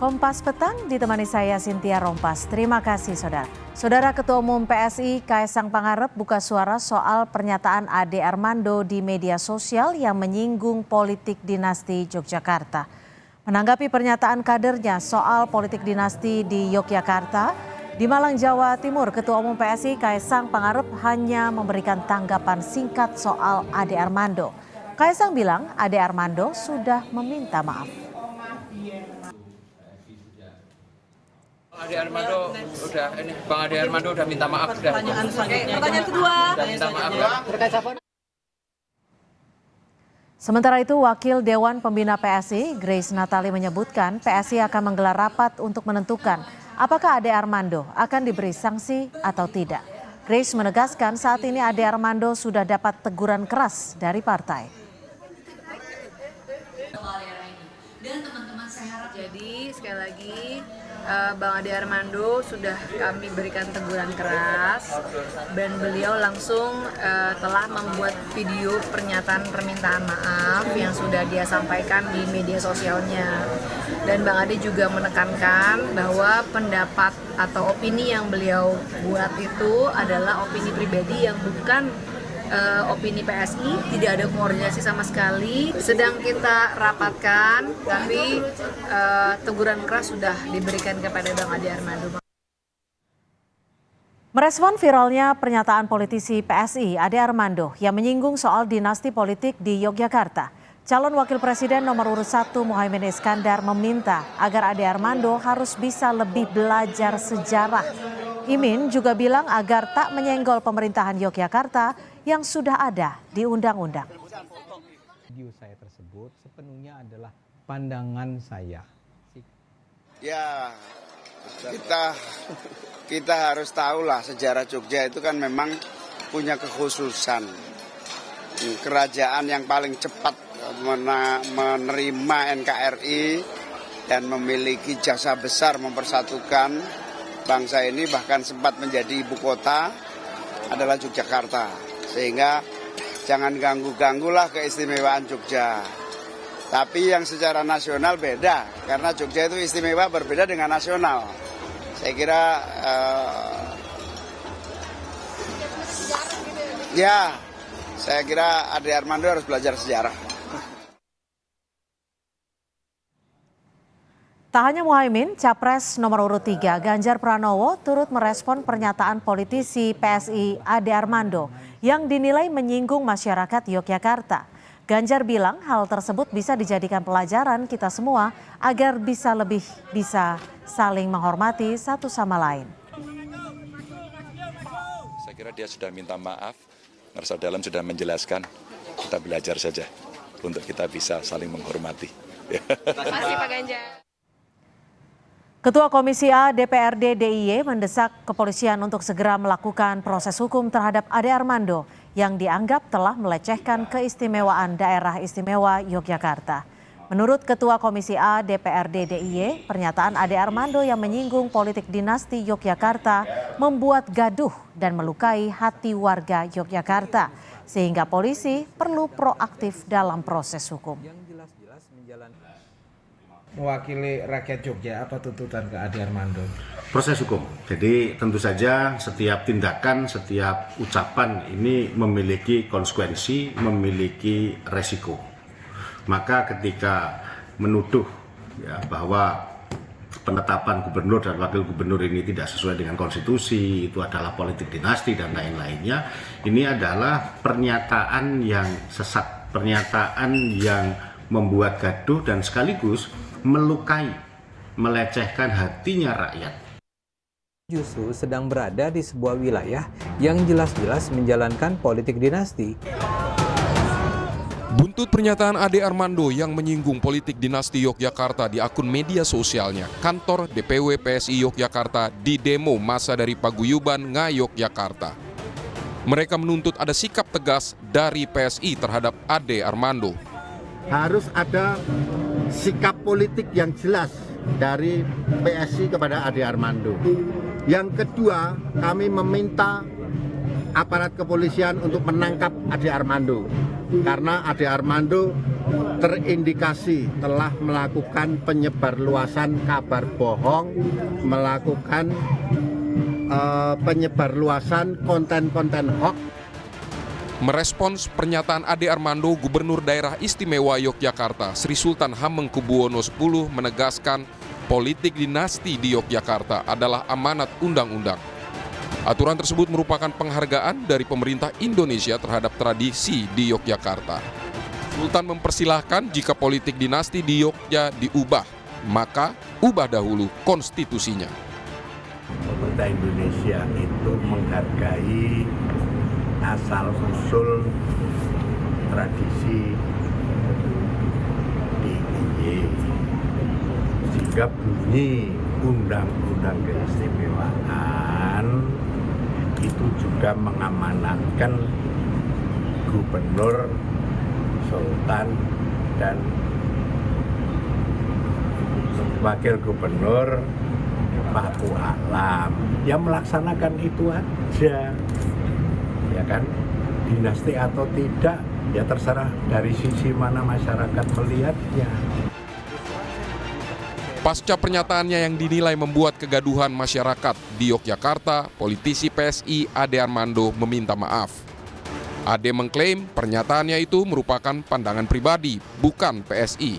Kompas Petang ditemani saya Cynthia Rompas. Terima kasih saudara. Saudara Ketua Umum PSI Kaesang Pangarep buka suara soal pernyataan Ade Armando di media sosial yang menyinggung politik dinasti Yogyakarta. Menanggapi pernyataan kadernya soal politik dinasti di Yogyakarta, di Malang, Jawa Timur, Ketua Umum PSI Kaesang Pangarep hanya memberikan tanggapan singkat soal Ade Armando. Kaesang bilang Ade Armando sudah meminta maaf. Bang Ade Armando udah minta maaf sudah. Pertanyaan kedua. Sudah minta maaf ya. Sementara itu, Wakil Dewan Pembina PSI, Grace Natali menyebutkan PSI akan menggelar rapat untuk menentukan apakah Ade Armando akan diberi sanksi atau tidak. Grace menegaskan saat ini Ade Armando sudah dapat teguran keras dari partai. Jadi sekali lagi Bang Ade Armando sudah kami berikan teguran keras dan beliau langsung telah membuat video pernyataan permintaan maaf yang sudah dia sampaikan di media sosialnya. Dan Bang Ade juga menekankan bahwa pendapat atau opini yang beliau buat itu adalah opini pribadi yang bukan opini PSI, tidak ada koordinasi sama sekali. Sedang kita rapatkan, tapi teguran keras sudah diberikan kepada Bang Ade Armando. Merespon viralnya pernyataan politisi PSI Ade Armando yang menyinggung soal dinasti politik di Yogyakarta, calon wakil presiden nomor urut 1 Muhaimin Iskandar meminta agar Ade Armando harus bisa lebih belajar sejarah. Imin juga bilang agar tak menyenggol pemerintahan Yogyakarta yang sudah ada di undang-undang. Video saya tersebut sepenuhnya adalah pandangan saya. Ya, kita harus tahulah sejarah Jogja itu kan memang punya kekhususan. Kerajaan yang paling cepat menerima NKRI dan memiliki jasa besar mempersatukan bangsa ini, bahkan sempat menjadi ibu kota adalah Yogyakarta. Sehingga jangan ganggu-ganggulah keistimewaan Jogja. Tapi yang secara nasional beda, karena Jogja itu istimewa berbeda dengan nasional. Saya kira saya kira Ade Armando harus belajar sejarah. Tak hanya Muhaimin, Capres nomor urut 3 Ganjar Pranowo turut merespon pernyataan politisi PSI Ade Armando yang dinilai menyinggung masyarakat Yogyakarta. Ganjar bilang hal tersebut bisa dijadikan pelajaran kita semua agar bisa saling menghormati satu sama lain. Saya kira dia sudah minta maaf, Ngerasa Dalam sudah menjelaskan, kita belajar saja untuk kita bisa saling menghormati. Terima kasih Pak Ganjar. Ketua Komisi A DPRD DIY mendesak kepolisian untuk segera melakukan proses hukum terhadap Ade Armando yang dianggap telah melecehkan keistimewaan daerah istimewa Yogyakarta. Menurut Ketua Komisi A DPRD DIY, pernyataan Ade Armando yang menyinggung politik dinasti Yogyakarta membuat gaduh dan melukai hati warga Yogyakarta, sehingga polisi perlu proaktif dalam proses hukum. Mewakili rakyat Jogja, apa tuntutan ke Ade Armando? Proses hukum. Jadi tentu saja setiap tindakan, setiap ucapan ini memiliki konsekuensi, memiliki resiko. Maka ketika menuduh bahwa penetapan gubernur dan wakil gubernur ini tidak sesuai dengan konstitusi, itu adalah politik dinasti dan lain-lainnya, ini adalah pernyataan yang sesat, pernyataan yang membuat gaduh dan sekaligus melukai, melecehkan hatinya rakyat. Justru sedang berada di sebuah wilayah yang jelas-jelas menjalankan politik dinasti. Buntut pernyataan Ade Armando yang menyinggung politik dinasti Yogyakarta di akun media sosialnya, kantor DPW PSI Yogyakarta didemo masa dari Paguyuban Ngayogyakarta. Mereka menuntut ada sikap tegas dari PSI terhadap Ade Armando. Harus ada sikap politik yang jelas dari PSI kepada Ade Armando. Yang kedua, kami meminta aparat kepolisian untuk menangkap Ade Armando. Karena Ade Armando terindikasi telah melakukan penyebarluasan kabar bohong, melakukan penyebarluasan konten-konten hoax. Merespons pernyataan Ade Armando, Gubernur Daerah Istimewa Yogyakarta, Sri Sultan Hamengkubuwono X menegaskan politik dinasti di Yogyakarta adalah amanat undang-undang. Aturan tersebut merupakan penghargaan dari pemerintah Indonesia terhadap tradisi di Yogyakarta. Sultan mempersilahkan jika politik dinasti di Yogyakarta diubah, maka ubah dahulu konstitusinya. Pemerintah Indonesia itu menghargai asal-usul tradisi DIY, sehingga bunyi Undang-Undang Keistimewaan itu juga mengamanatkan gubernur, sultan, dan wakil gubernur Paku Alam yang melaksanakan itu aja, ya kan, dinasti atau tidak ya terserah dari sisi mana masyarakat melihatnya. Pasca pernyataannya yang dinilai membuat kegaduhan masyarakat di Yogyakarta, politisi PSI Ade Armando meminta maaf. Ade mengklaim pernyataannya itu merupakan pandangan pribadi, bukan PSI.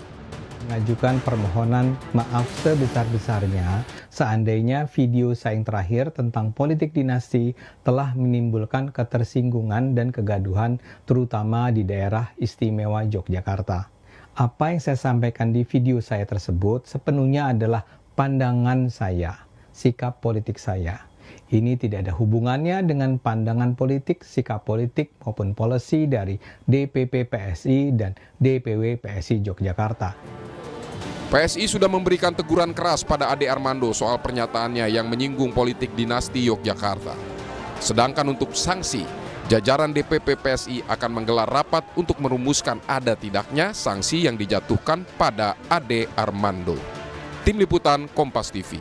Mengajukan permohonan maaf sebesar-besarnya seandainya video saya yang terakhir tentang politik dinasti telah menimbulkan ketersinggungan dan kegaduhan terutama di daerah istimewa Yogyakarta. Apa yang saya sampaikan di video saya tersebut sepenuhnya adalah pandangan saya, sikap politik saya. Ini tidak ada hubungannya dengan pandangan politik, sikap politik maupun policy dari DPP PSI dan DPW PSI Yogyakarta. PSI sudah memberikan teguran keras pada Ade Armando soal pernyataannya yang menyinggung politik dinasti Yogyakarta. Sedangkan untuk sanksi, jajaran DPP PSI akan menggelar rapat untuk merumuskan ada tidaknya sanksi yang dijatuhkan pada Ade Armando. Tim Liputan Kompas TV.